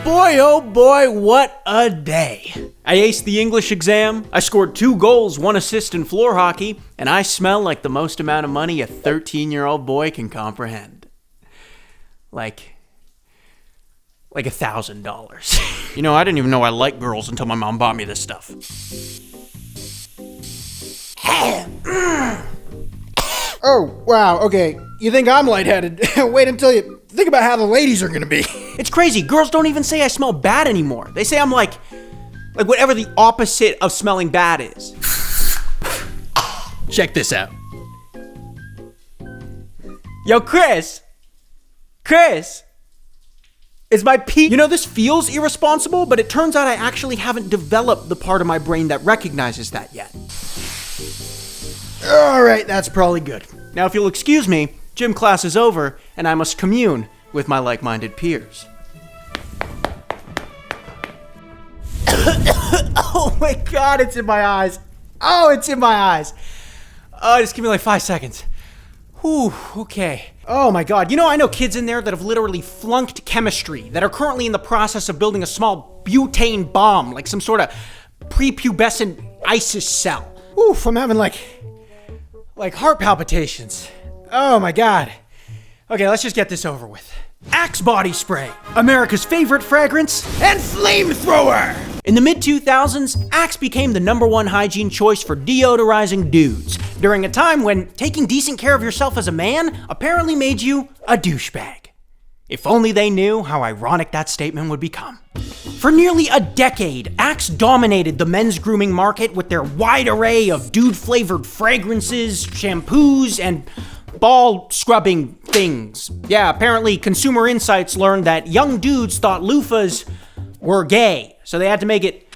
oh boy, what a day. I aced the English exam, I scored 2 goals, 1 assist in floor hockey, and I smell like the most amount of money a 13-year-old boy can comprehend. Like $1,000. You know, I didn't even know I liked girls until my mom bought me this stuff. Oh, wow, okay. You think I'm lightheaded? Wait until you think about how the ladies are gonna be. It's crazy. Girls don't even say I smell bad anymore. They say I'm like whatever the opposite of smelling bad is. Check this out. Yo, Chris, is my pee... You know, this feels irresponsible, but it turns out I actually haven't developed the part of my brain that recognizes that yet. All right, that's probably good. Now, if you'll excuse me, gym class is over, and I must commune with my like-minded peers. Oh my God, it's in my eyes. Oh, it's in my eyes. Oh, just give me like 5 seconds. Whew, okay. Oh my God, you know, I know kids in there that have literally flunked chemistry, that are currently in the process of building a small butane bomb, like some sort of prepubescent ISIS cell. Oof, I'm having like heart palpitations. Oh my God. Okay, let's just get this over with. Axe body spray, America's favorite fragrance and flamethrower. In the mid-2000s, Axe became the #1 hygiene choice for deodorizing dudes, during a time when taking decent care of yourself as a man apparently made you a douchebag. If only they knew how ironic that statement would become. For nearly a decade, Axe dominated the men's grooming market with their wide array of dude-flavored fragrances, shampoos, and ball scrubbing things. Yeah, apparently Consumer Insights learned that young dudes thought loofahs were gay, so they had to make it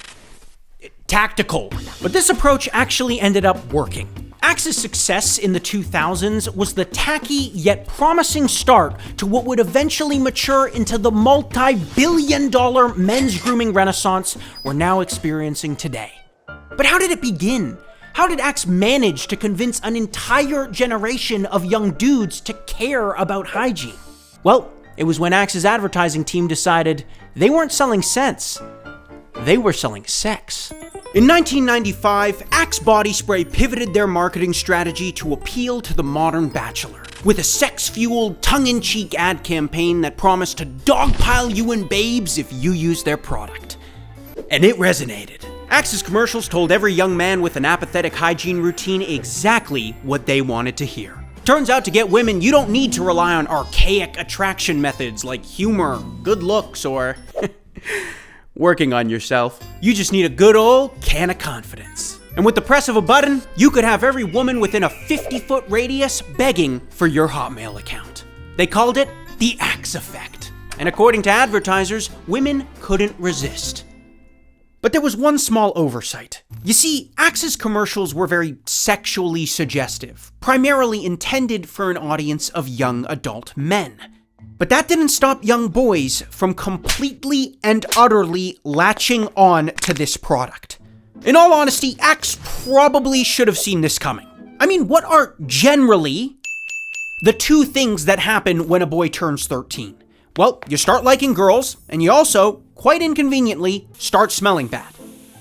tactical. But this approach actually ended up working. Axe's success in the 2000s was the tacky yet promising start to what would eventually mature into the multi-billion-dollar men's grooming renaissance we're now experiencing today. But how did it begin? How did Axe manage to convince an entire generation of young dudes to care about hygiene? Well, it was when Axe's advertising team decided they weren't selling scents, they were selling sex. In 1995, Axe Body Spray pivoted their marketing strategy to appeal to the modern bachelor, with a sex-fueled, tongue-in-cheek ad campaign that promised to dogpile you in babes if you use their product. And it resonated. Axe's commercials told every young man with an apathetic hygiene routine exactly what they wanted to hear. Turns out to get women, you don't need to rely on archaic attraction methods like humor, good looks, or working on yourself. You just need a good old can of confidence. And with the press of a button, you could have every woman within a 50-foot radius begging for your Hotmail account. They called it the Axe Effect. And according to advertisers, women couldn't resist. But there was one small oversight. You see, Axe's commercials were very sexually suggestive, primarily intended for an audience of young adult men. But that didn't stop young boys from completely and utterly latching on to this product. In all honesty, Axe probably should have seen this coming. I mean, what are generally the 2 things that happen when a boy turns 13? Well, you start liking girls, and you also, quite inconveniently, start smelling bad.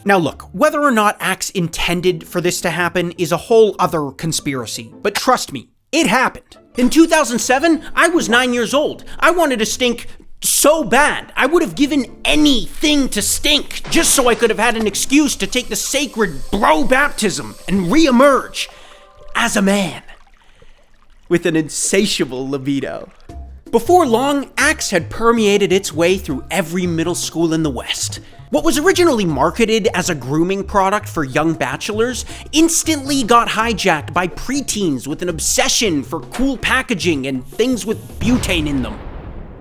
Now look, whether or not Axe intended for this to happen is a whole other conspiracy, but trust me, it happened. In 2007, I was 9 years old. I wanted to stink so bad, I would have given anything to stink, just so I could have had an excuse to take the sacred bro baptism and re-emerge as a man with an insatiable libido. Before long, Axe had permeated its way through every middle school in the West. What was originally marketed as a grooming product for young bachelors instantly got hijacked by preteens with an obsession for cool packaging and things with butane in them.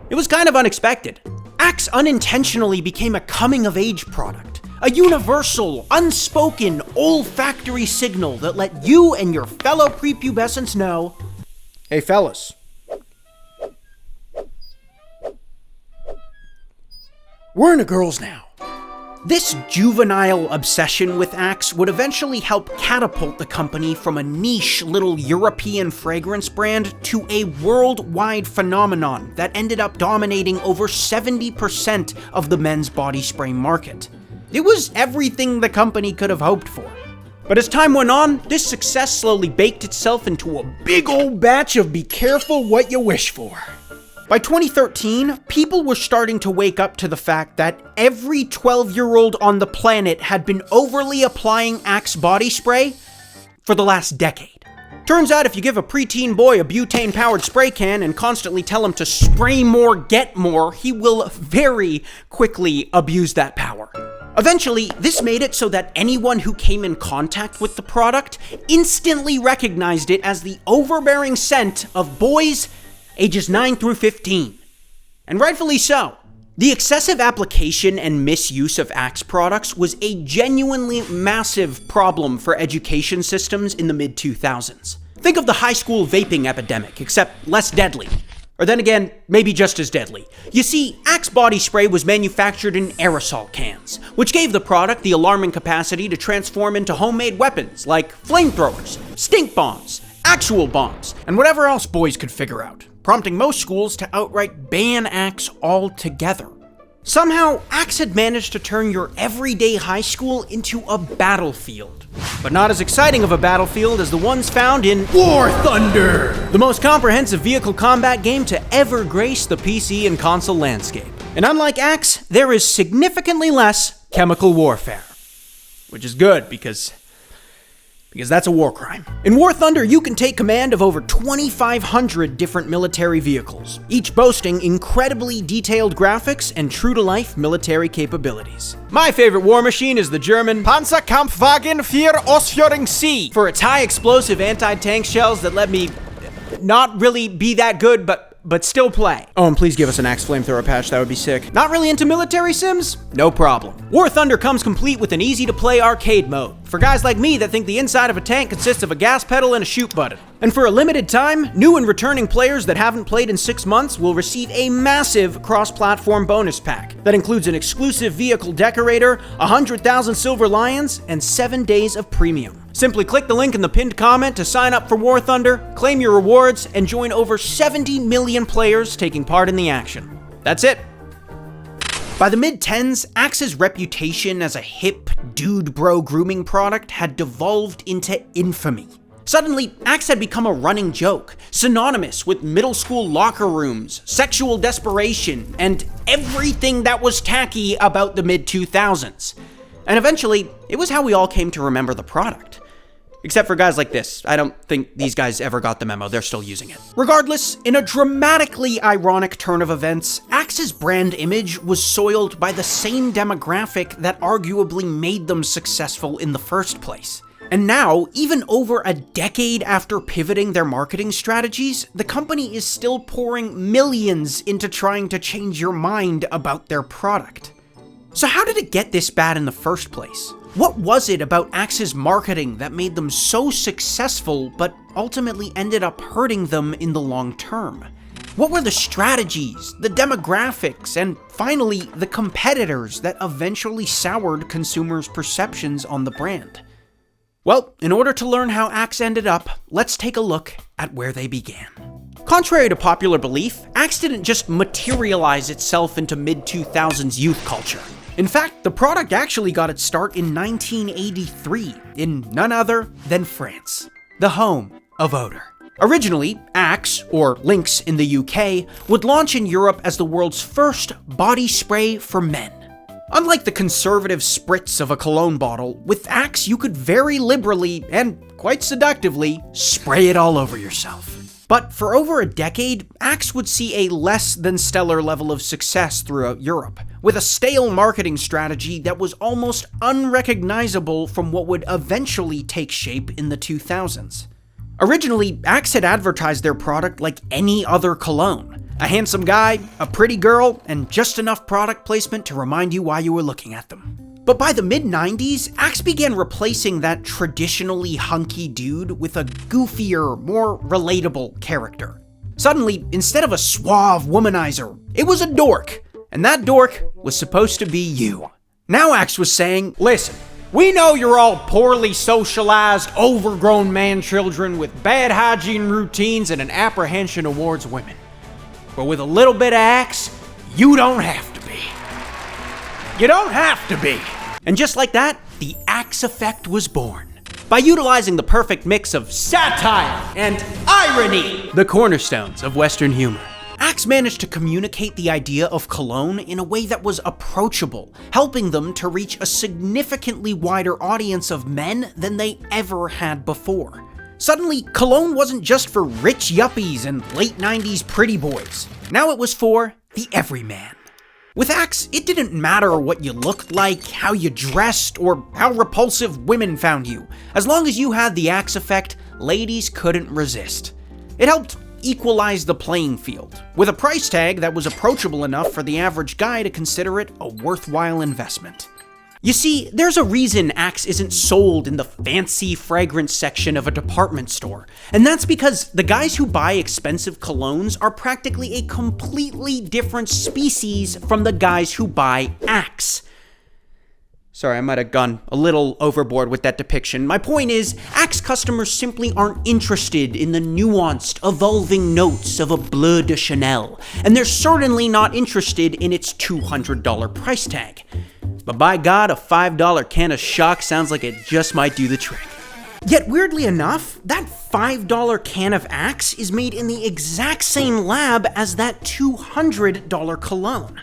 It was kind of unexpected. Axe unintentionally became a coming-of-age product, a universal, unspoken, olfactory signal that let you and your fellow prepubescents know, hey fellas, we're into girls now. This juvenile obsession with Axe would eventually help catapult the company from a niche little European fragrance brand to a worldwide phenomenon that ended up dominating over 70% of the men's body spray market. It was everything the company could have hoped for. But as time went on, this success slowly baked itself into a big old batch of be careful what you wish for. By 2013, people were starting to wake up to the fact that every 12-year-old on the planet had been overly applying Axe body spray for the last decade. Turns out if you give a preteen boy a butane-powered spray can and constantly tell him to spray more, get more, he will very quickly abuse that power. Eventually, this made it so that anyone who came in contact with the product instantly recognized it as the overbearing scent of boys ages 9 through 15. And rightfully so. The excessive application and misuse of Axe products was a genuinely massive problem for education systems in the mid-2000s. Think of the high school vaping epidemic, except less deadly. Or then again, maybe just as deadly. You see, Axe body spray was manufactured in aerosol cans, which gave the product the alarming capacity to transform into homemade weapons like flamethrowers, stink bombs, actual bombs, and whatever else boys could figure out, prompting most schools to outright ban Axe altogether. Somehow, Axe had managed to turn your everyday high school into a battlefield. But not as exciting of a battlefield as the ones found in War Thunder, the most comprehensive vehicle combat game to ever grace the PC and console landscape. And unlike Axe, there is significantly less chemical warfare. Which is good, because that's a war crime. In War Thunder, you can take command of over 2,500 different military vehicles, each boasting incredibly detailed graphics and true-to-life military capabilities. My favorite war machine is the German Panzerkampfwagen 4 Ausführung C, for its high explosive anti-tank shells that let me not really be that good, but still play. Oh, and please give us an Axe flamethrower patch, that would be sick. Not really into military sims? No problem. War Thunder comes complete with an easy-to-play arcade mode, for guys like me that think the inside of a tank consists of a gas pedal and a shoot button. And for a limited time, new and returning players that haven't played in 6 months will receive a massive cross-platform bonus pack that includes an exclusive vehicle decorator, 100,000 silver lions, and 7 days of premium. Simply click the link in the pinned comment to sign up for War Thunder, claim your rewards, and join over 70 million players taking part in the action. That's it. By the mid-10s, Axe's reputation as a hip, dude bro grooming product had devolved into infamy. Suddenly, Axe had become a running joke, synonymous with middle school locker rooms, sexual desperation, and everything that was tacky about the mid-2000s. And eventually, it was how we all came to remember the product. Except for guys like this. I don't think these guys ever got the memo, they're still using it. Regardless, in a dramatically ironic turn of events, Axe's brand image was soiled by the same demographic that arguably made them successful in the first place. And now, even over a decade after pivoting their marketing strategies, the company is still pouring millions into trying to change your mind about their product. So how did it get this bad in the first place? What was it about Axe's marketing that made them so successful, but ultimately ended up hurting them in the long term? What were the strategies, the demographics, and finally, the competitors that eventually soured consumers' perceptions on the brand? Well, in order to learn how Axe ended up, let's take a look at where they began. Contrary to popular belief, Axe didn't just materialize itself into mid-2000s youth culture. In fact, the product actually got its start in 1983 in none other than France, the home of odor. Originally, Axe, or Lynx in the UK, would launch in Europe as the world's first body spray for men. Unlike the conservative spritz of a cologne bottle, with Axe you could very liberally, and quite seductively, spray it all over yourself. But for over a decade, Axe would see a less than stellar level of success throughout Europe, with a stale marketing strategy that was almost unrecognizable from what would eventually take shape in the 2000s. Originally, Axe had advertised their product like any other cologne. A handsome guy, a pretty girl, and just enough product placement to remind you why you were looking at them. But by the mid-90s, Axe began replacing that traditionally hunky dude with a goofier, more relatable character. Suddenly, instead of a suave womanizer, it was a dork. And that dork was supposed to be you. Now Axe was saying, listen, we know you're all poorly socialized, overgrown man-children with bad hygiene routines and an apprehension towards women. But with a little bit of Axe, you don't have to be. You don't have to be. And just like that, the Axe effect was born. By utilizing the perfect mix of satire and irony, the cornerstones of Western humor, Axe managed to communicate the idea of cologne in a way that was approachable, helping them to reach a significantly wider audience of men than they ever had before. Suddenly, cologne wasn't just for rich yuppies and late 90s pretty boys. Now it was for the everyman. With Axe, it didn't matter what you looked like, how you dressed, or how repulsive women found you. As long as you had the Axe effect, ladies couldn't resist. It helped equalize the playing field, with a price tag that was approachable enough for the average guy to consider it a worthwhile investment. You see, there's a reason Axe isn't sold in the fancy fragrance section of a department store, and that's because the guys who buy expensive colognes are practically a completely different species from the guys who buy Axe. Sorry, I might have gone a little overboard with that depiction. My point is, Axe customers simply aren't interested in the nuanced, evolving notes of a Bleu de Chanel, and they're certainly not interested in its $200 price tag. But by God, a $5 can of shock sounds like it just might do the trick. Yet weirdly enough, that $5 can of Axe is made in the exact same lab as that $200 cologne.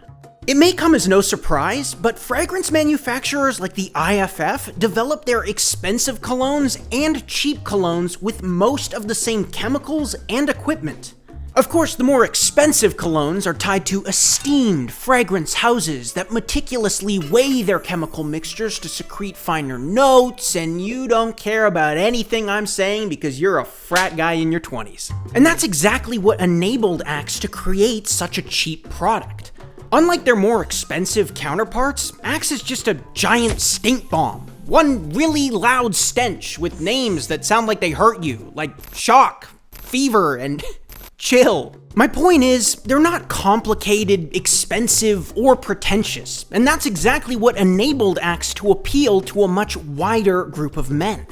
It may come as no surprise, but fragrance manufacturers like the IFF develop their expensive colognes and cheap colognes with most of the same chemicals and equipment. Of course, the more expensive colognes are tied to esteemed fragrance houses that meticulously weigh their chemical mixtures to secrete finer notes, and you don't care about anything I'm saying because you're a frat guy in your 20s. And that's exactly what enabled Axe to create such a cheap product. Unlike their more expensive counterparts, Axe is just a giant stink bomb. One really loud stench with names that sound like they hurt you, like shock, fever, and chill. My point is, they're not complicated, expensive, or pretentious, and that's exactly what enabled Axe to appeal to a much wider group of men.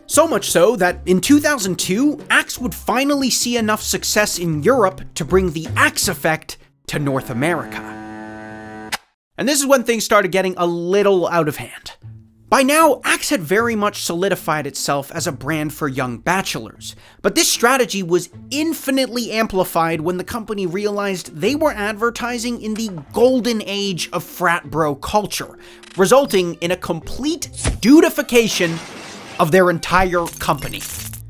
So much so that in 2002, Axe would finally see enough success in Europe to bring the Axe effect to North America. And this is when things started getting a little out of hand. By now, Axe had very much solidified itself as a brand for young bachelors, but this strategy was infinitely amplified when the company realized they were advertising in the golden age of frat bro culture, resulting in a complete dudification of their entire company.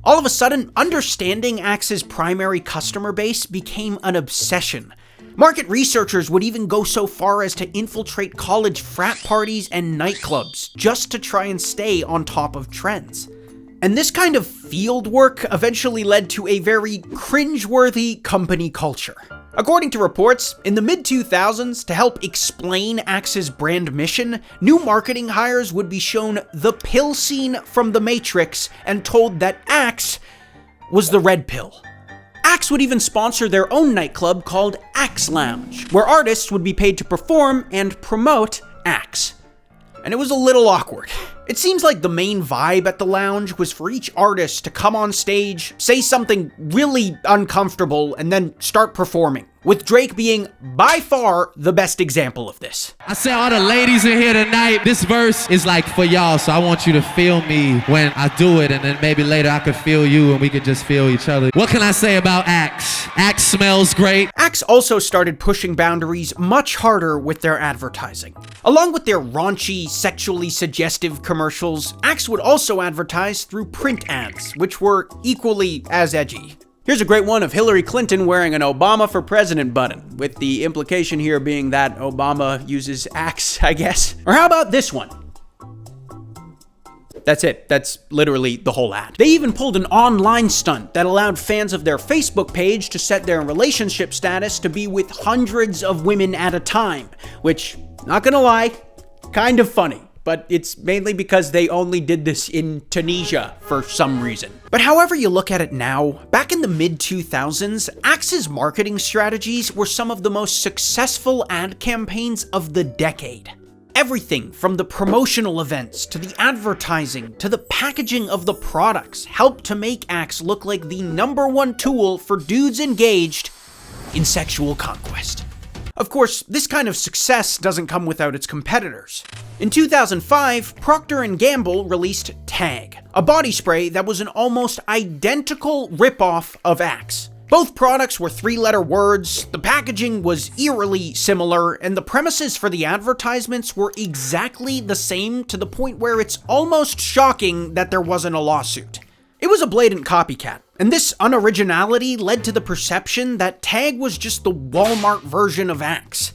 All of a sudden, understanding Axe's primary customer base became an obsession. Market researchers would even go so far as to infiltrate college frat parties and nightclubs just to try and stay on top of trends. And this kind of field work eventually led to a very cringeworthy company culture. According to reports, in the mid-2000s, to help explain Axe's brand mission, new marketing hires would be shown the pill scene from The Matrix and told that Axe was the red pill. Axe would even sponsor their own nightclub called Axe Lounge, where artists would be paid to perform and promote Axe. And it was a little awkward. It seems like the main vibe at the lounge was for each artist to come on stage, say something really uncomfortable, and then start performing, with Drake being by far the best example of this. I say all the ladies in here tonight, this verse is like for y'all, so I want you to feel me when I do it, and then maybe later I could feel you and we could just feel each other. What can I say about Axe? Axe smells great. Axe also started pushing boundaries much harder with their advertising. Along with their raunchy, sexually suggestive commercials, Axe would also advertise through print ads, which were equally as edgy. Here's a great one of Hillary Clinton wearing an Obama for President button, with the implication here being that Obama uses Axe, I guess. Or how about this one? That's it. That's literally the whole ad. They even pulled an online stunt that allowed fans of their Facebook page to set their relationship status to be with hundreds of women at a time, which, not gonna lie, kind of funny. But it's mainly because they only did this in Tunisia for some reason. But however you look at it now, back in the mid-2000s, Axe's marketing strategies were some of the most successful ad campaigns of the decade. Everything from the promotional events, to the advertising, to the packaging of the products helped to make Axe look like the #1 tool for dudes engaged in sexual conquest. Of course, this kind of success doesn't come without its competitors. In 2005, Procter & Gamble released Tag, a body spray that was an almost identical ripoff of Axe. Both products were 3-letter words, the packaging was eerily similar, and the premises for the advertisements were exactly the same to the point where it's almost shocking that there wasn't a lawsuit. It was a blatant copycat, and this unoriginality led to the perception that Tag was just the Walmart version of Axe.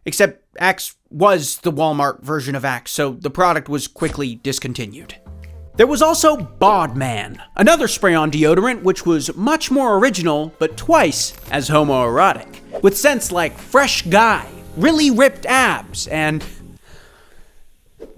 Except Axe was the Walmart version of Axe, so the product was quickly discontinued. There was also Bodman, another spray-on deodorant which was much more original, but twice as homoerotic, with scents like fresh guy, really ripped abs, and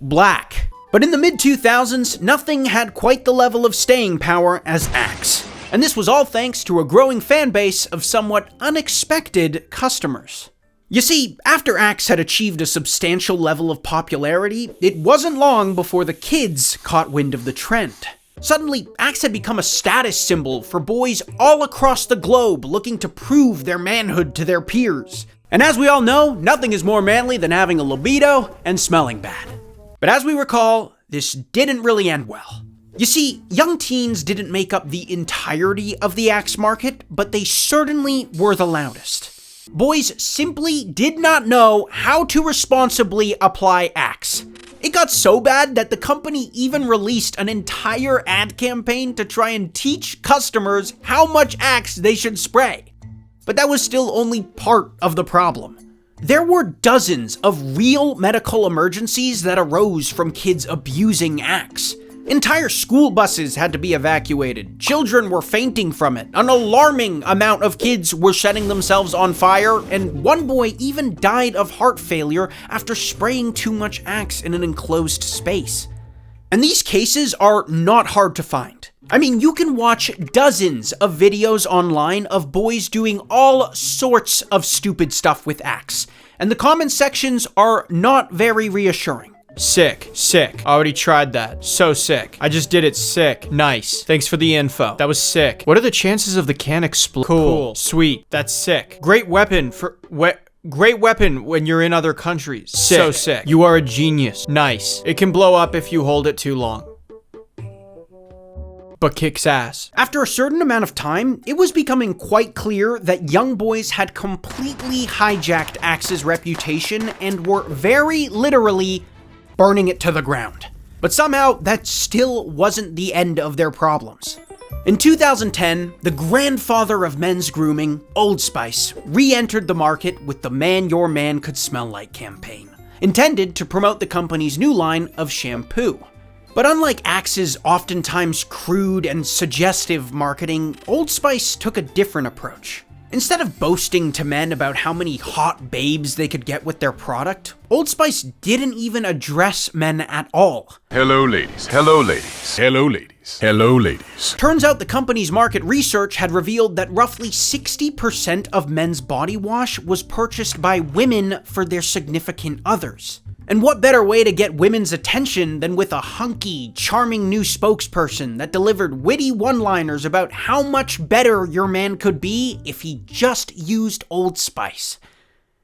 black. But in the mid-2000s, nothing had quite the level of staying power as Axe, and this was all thanks to a growing fan base of somewhat unexpected customers. You see, after Axe had achieved a substantial level of popularity, it wasn't long before the kids caught wind of the trend. Suddenly, Axe had become a status symbol for boys all across the globe looking to prove their manhood to their peers. And as we all know, nothing is more manly than having a libido and smelling bad. But as we recall, this didn't really end well. You see, young teens didn't make up the entirety of the Axe market, but they certainly were the loudest. Boys simply did not know how to responsibly apply Axe. It got so bad that the company even released an entire ad campaign to try and teach customers how much Axe they should spray. But that was still only part of the problem. There were dozens of real medical emergencies that arose from kids abusing Axe. Entire school buses had to be evacuated. Children were fainting from it. An alarming amount of kids were setting themselves on fire, and one boy even died of heart failure after spraying too much Axe in an enclosed space. And these cases are not hard to find. I mean, you can watch dozens of videos online of boys doing all sorts of stupid stuff with Axe, and the comment sections are not very reassuring. Sick. Already tried that. So sick. I just did it. Sick. Nice. Thanks for the info. That was sick. What are the chances of the can explode? Cool. Sweet. That's sick. Great weapon when you're in other countries. Sick. So sick. You are a genius. Nice. It can blow up if you hold it too long, but kicks ass. After a certain amount of time, it was becoming quite clear that young boys had completely hijacked Axe's reputation and were very literally burning it to the ground. But somehow, that still wasn't the end of their problems. In 2010, the grandfather of men's grooming, Old Spice, re-entered the market with the Man Your Man Could Smell Like campaign, intended to promote the company's new line of shampoo. But unlike Axe's oftentimes crude and suggestive marketing, Old Spice took a different approach. Instead of boasting to men about how many hot babes they could get with their product, Old Spice didn't even address men at all. Hello ladies, hello ladies, hello ladies, hello ladies. Turns out the company's market research had revealed that roughly 60% of men's body wash was purchased by women for their significant others. And what better way to get women's attention than with a hunky, charming new spokesperson that delivered witty one-liners about how much better your man could be if he just used Old Spice.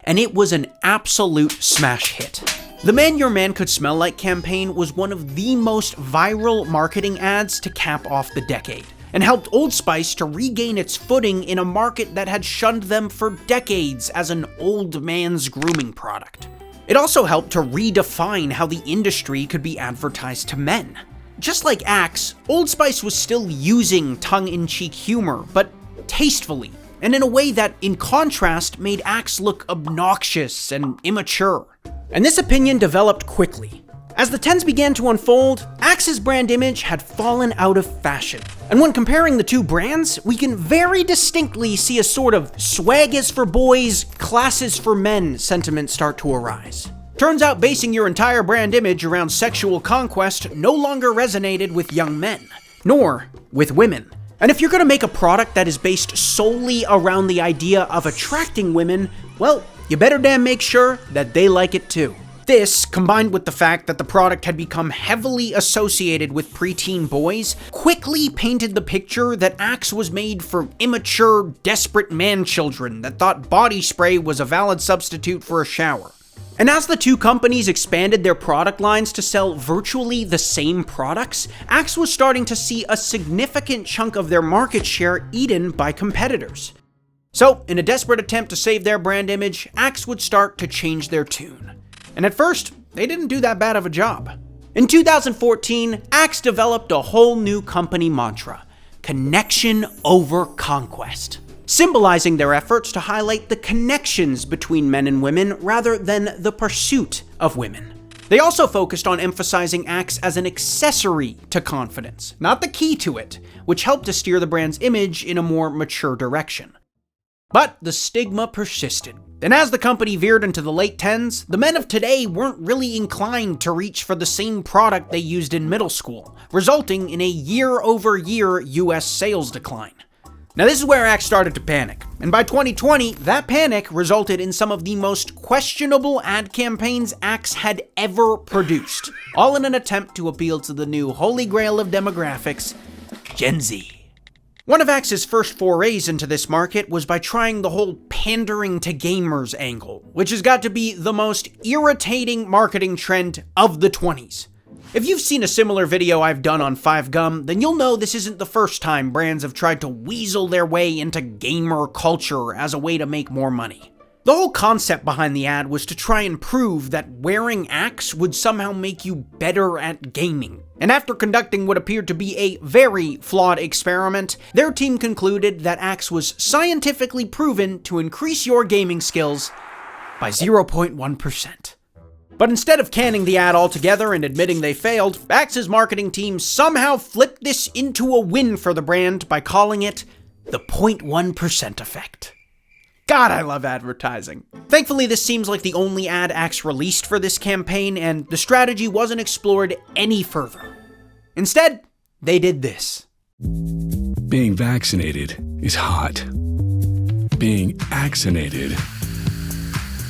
And it was an absolute smash hit. The Man Your Man Could Smell Like campaign was one of the most viral marketing ads to cap off the decade, and helped Old Spice to regain its footing in a market that had shunned them for decades as an old man's grooming product. It also helped to redefine how the industry could be advertised to men. Just like Axe, Old Spice was still using tongue-in-cheek humor, but tastefully, and in a way that, in contrast, made Axe look obnoxious and immature. And this opinion developed quickly. As the 10s began to unfold, Axe's brand image had fallen out of fashion. And when comparing the two brands, we can very distinctly see a sort of swag is for boys, class is for men sentiment start to arise. Turns out basing your entire brand image around sexual conquest no longer resonated with young men, nor with women. And if you're gonna make a product that is based solely around the idea of attracting women, well, you better damn make sure that they like it too. This, combined with the fact that the product had become heavily associated with preteen boys, quickly painted the picture that Axe was made for immature, desperate man-children that thought body spray was a valid substitute for a shower. And as the two companies expanded their product lines to sell virtually the same products, Axe was starting to see a significant chunk of their market share eaten by competitors. So, in a desperate attempt to save their brand image, Axe would start to change their tune. And at first, they didn't do that bad of a job. In 2014, Axe developed a whole new company mantra: connection over conquest, symbolizing their efforts to highlight the connections between men and women rather than the pursuit of women. They also focused on emphasizing Axe as an accessory to confidence, not the key to it, which helped to steer the brand's image in a more mature direction. But the stigma persisted, and as the company veered into the late 10s, the men of today weren't really inclined to reach for the same product they used in middle school, resulting in a year-over-year US sales decline. Now this is where Axe started to panic, and by 2020, that panic resulted in some of the most questionable ad campaigns Axe had ever produced, all in an attempt to appeal to the new holy grail of demographics, Gen Z. One of Axe's first forays into this market was by trying the whole pandering to gamers angle, which has got to be the most irritating marketing trend of the 20s. If you've seen a similar video I've done on 5Gum, then you'll know this isn't the first time brands have tried to weasel their way into gamer culture as a way to make more money. The whole concept behind the ad was to try and prove that wearing Axe would somehow make you better at gaming. And after conducting what appeared to be a very flawed experiment, their team concluded that Axe was scientifically proven to increase your gaming skills by 0.1%. But instead of canning the ad altogether and admitting they failed, Axe's marketing team somehow flipped this into a win for the brand by calling it the 0.1% effect. God, I love advertising. Thankfully, this seems like the only ad Axe released for this campaign, and the strategy wasn't explored any further. Instead, they did this. Being vaccinated is hot. Being axinated,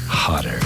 hotter.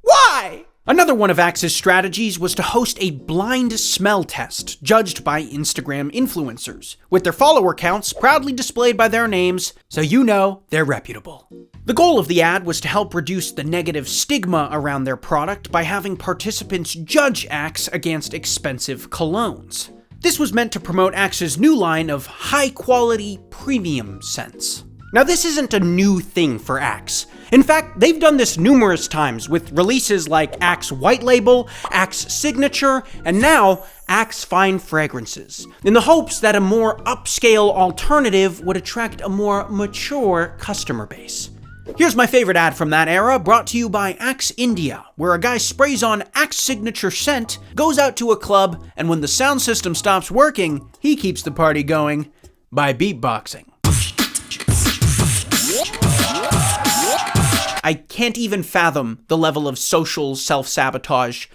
Why? Another one of Axe's strategies was to host a blind smell test judged by Instagram influencers, with their follower counts proudly displayed by their names, so you know they're reputable. The goal of the ad was to help reduce the negative stigma around their product by having participants judge Axe against expensive colognes. This was meant to promote Axe's new line of high-quality premium scents. Now, this isn't a new thing for Axe. In fact, they've done this numerous times with releases like Axe White Label, Axe Signature, and now Axe Fine Fragrances, in the hopes that a more upscale alternative would attract a more mature customer base. Here's my favorite ad from that era, brought to you by Axe India, where a guy sprays on Axe Signature scent, goes out to a club, and when the sound system stops working, he keeps the party going by beatboxing. I can't even fathom the level of social self-sabotage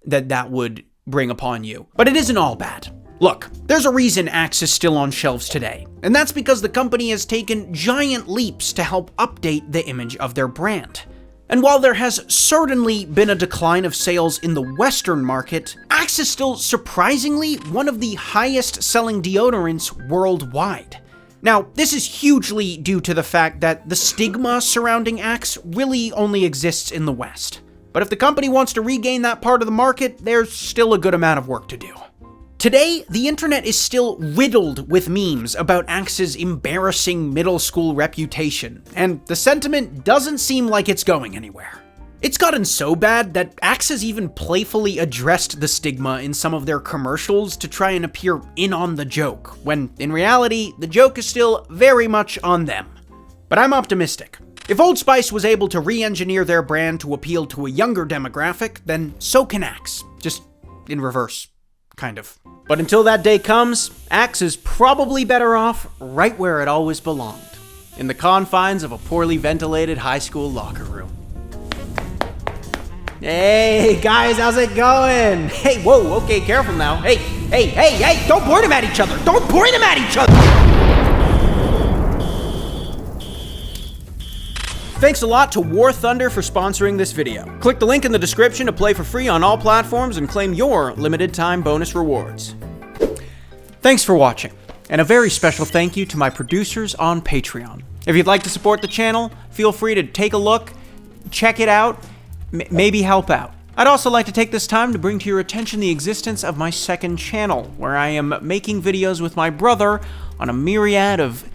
that would bring upon you. But it isn't all bad. Look, there's a reason Axe is still on shelves today, and that's because the company has taken giant leaps to help update the image of their brand. And while there has certainly been a decline of sales in the Western market, Axe is still surprisingly one of the highest selling deodorants worldwide. Now, this is hugely due to the fact that the stigma surrounding Axe really only exists in the West. But if the company wants to regain that part of the market, there's still a good amount of work to do. Today, the internet is still riddled with memes about Axe's embarrassing middle school reputation, and the sentiment doesn't seem like it's going anywhere. It's gotten so bad that Axe has even playfully addressed the stigma in some of their commercials to try and appear in on the joke, when in reality, the joke is still very much on them. But I'm optimistic. If Old Spice was able to re-engineer their brand to appeal to a younger demographic, then so can Axe, just in reverse, kind of. But until that day comes, Axe is probably better off right where it always belonged, in the confines of a poorly ventilated high school locker room. Hey guys, how's it going? Hey, whoa, okay, careful now. Hey, don't point them at each other. Don't point them at each other. Thanks a lot to War Thunder for sponsoring this video. Click the link in the description to play for free on all platforms and claim your limited time bonus rewards. Thanks for watching, and a very special thank you to my producers on Patreon. If you'd like to support the channel, feel free to take a look, check it out, maybe help out. I'd also like to take this time to bring to your attention the existence of my second channel, where I am making videos with my brother on a myriad of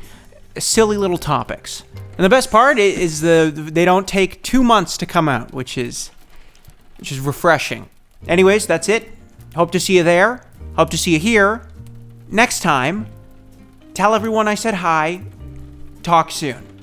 silly little topics. And the best part is they don't take 2 months to come out, which is refreshing. Anyways, that's it. Hope to see you there. Hope to see you here. Next time, tell everyone I said hi. Talk soon.